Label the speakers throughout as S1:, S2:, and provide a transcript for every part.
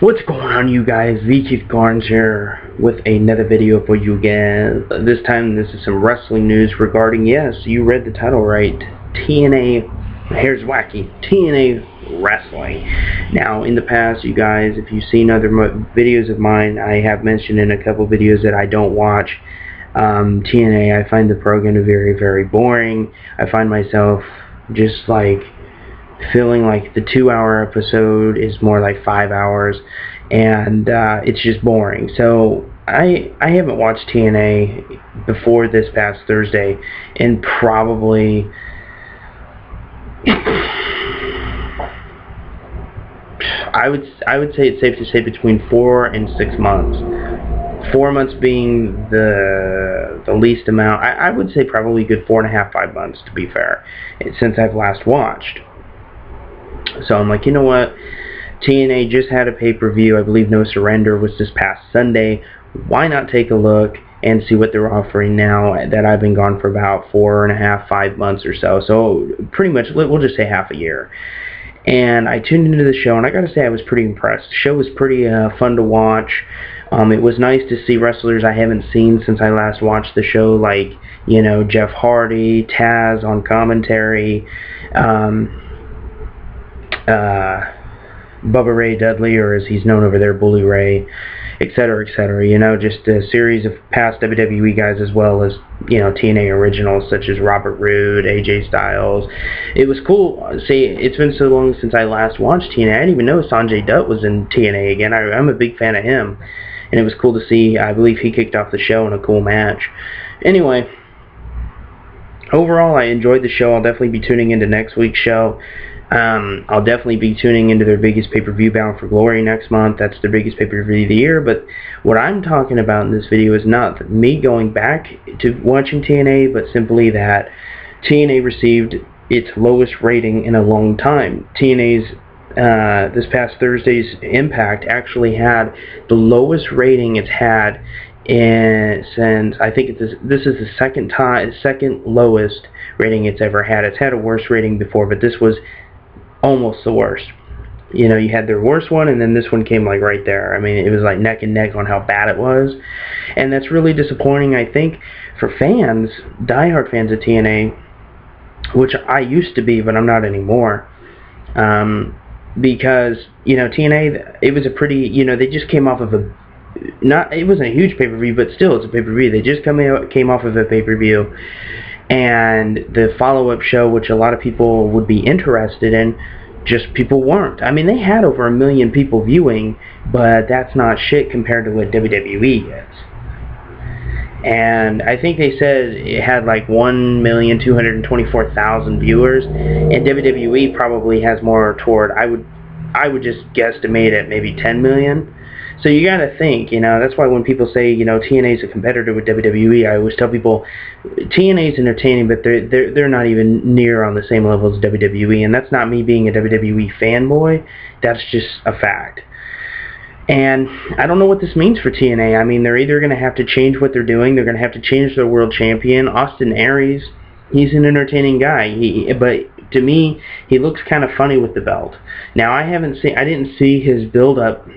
S1: What's going on, you guys? Keith Garnes here with another video for you guys. This time this is some wrestling news regarding, yes, you read the title right, TNA, here's wacky, TNA wrestling. Now, in the past, you guys, if you've seen other videos of mine, I have mentioned in a couple videos that I don't watch TNA. I find the program very, very boring. I find myself just like feeling like the 2-hour episode is more like 5 hours, and it's just boring. So I haven't watched TNA before this past Thursday in probably I would say it's safe to say between 4 and 6 months. 4 months being the least amount. I would say probably a good 4.5, 5 months, to be fair, since I've last watched. So I'm like, you know what, TNA just had a pay-per-view. I believe No Surrender was this past Sunday. Why not take a look and see what they're offering now that I've been gone for about 4.5, 5 months or so. So pretty much, we'll just say half a year. And I tuned into the show, and I gotta say I was pretty impressed. The show was pretty fun to watch. It was nice to see wrestlers I haven't seen since I last watched the show, like, you know, Jeff Hardy, Taz on commentary, Bubba Ray Dudley, or as he's known over there, Bully Ray, etc., etc. You know, just a series of past WWE guys, as well as, you know, TNA originals such as Robert Roode, AJ Styles. It was cool. See, it's been so long since I last watched TNA. I didn't even know Sanjay Dutt was in TNA again. I'm a big fan of him, and it was cool to see. I believe he kicked off the show in a cool match. Anyway, overall, I enjoyed the show. I'll definitely be tuning into next week's show. I'll definitely be tuning into their biggest pay-per-view, Bound for Glory, next month. That's their biggest pay-per-view of the year. But what I'm talking about in this video is not me going back to watching TNA, but simply that TNA received its lowest rating in a long time. TNA's this past Thursday's Impact actually had the lowest rating it's had since, I think this is the second lowest rating it's ever had. It's had a worse rating before, but this was almost the worst. You know, you had their worst one, and then this one came like right there. I mean, it was like neck and neck on how bad it was, and that's really disappointing, I think, for fans, diehard fans of TNA, which I used to be, but I'm not anymore. Because, you know, TNA, it was a pretty, you know, they just came off of it wasn't a huge pay-per-view, but still, it's a pay-per-view. They just came off of a pay-per-view, and the follow-up show, which a lot of people would be interested in, just people weren't. I mean, they had over 1 million people viewing, but that's not shit compared to what WWE gets. And I think they said it had like 1,224,000 viewers, and WWE probably has more toward, I would just guesstimate at maybe 10 million. So you gotta think, you know, that's why when people say, you know, TNA is a competitor with WWE, I always tell people TNA is entertaining, but they're not even near on the same level as WWE, and that's not me being a WWE fanboy. That's just a fact. And I don't know what this means for TNA. I mean, they're either going to have to change what they're doing, they're going to have to change their world champion. Austin Aries, he's an entertaining guy, but to me, he looks kind of funny with the belt. Now, I didn't see his build-up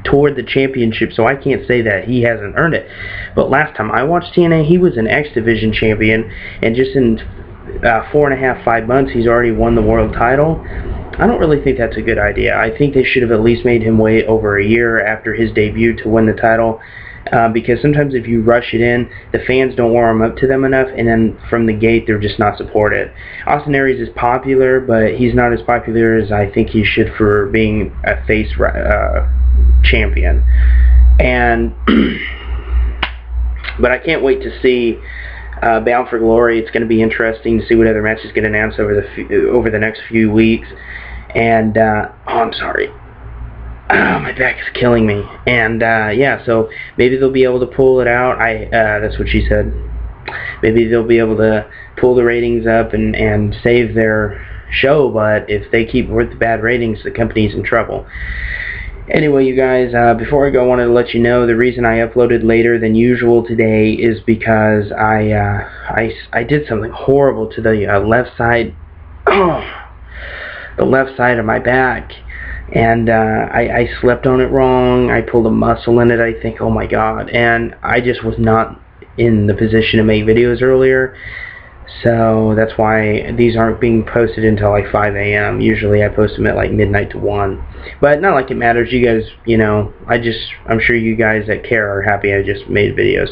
S1: toward the championship, so I can't say that he hasn't earned it. But last time I watched TNA, he was an X Division champion, and just in 4.5, 5 months, he's already won the world title. I don't really think that's a good idea. I think they should have at least made him wait over a year after his debut to win the title, because sometimes if you rush it in, the fans don't warm up to them enough, and then from the gate, they're just not supported. Austin Aries is popular, but he's not as popular as I think he should for being a face champion. And but I can't wait to see Bound for Glory. It's going to be interesting to see what other matches get announced over the next few weeks. And I'm sorry, my back is killing me. And yeah, so maybe they'll be able to pull it out. That's what she said. Maybe they'll be able to pull the ratings up and save their show. But if they keep with the bad ratings, the company's in trouble. Anyway, you guys, before I go, I wanted to let you know the reason I uploaded later than usual today is because I did something horrible to the left side, the left side of my back. and I slept on it wrong. I pulled a muscle in it, I think. Oh my god. And I just was not in the position to make videos earlier, so that's why these aren't being posted until like 5 a.m. Usually I post them at like midnight to 1. But not like it matters. You guys, you know, I'm sure you guys that care are happy I just made videos.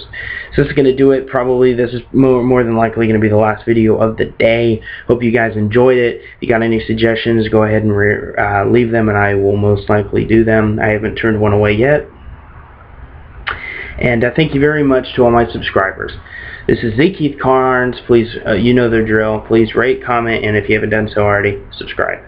S1: So this is going to do it. Probably this is more than likely going to be the last video of the day. Hope you guys enjoyed it. If you got any suggestions, go ahead and leave them, and I will most likely do them. I haven't turned one away yet. And thank you very much to all my subscribers. This is Z. Keith Carnes. Please, you know the drill. Please rate, comment, and if you haven't done so already, subscribe.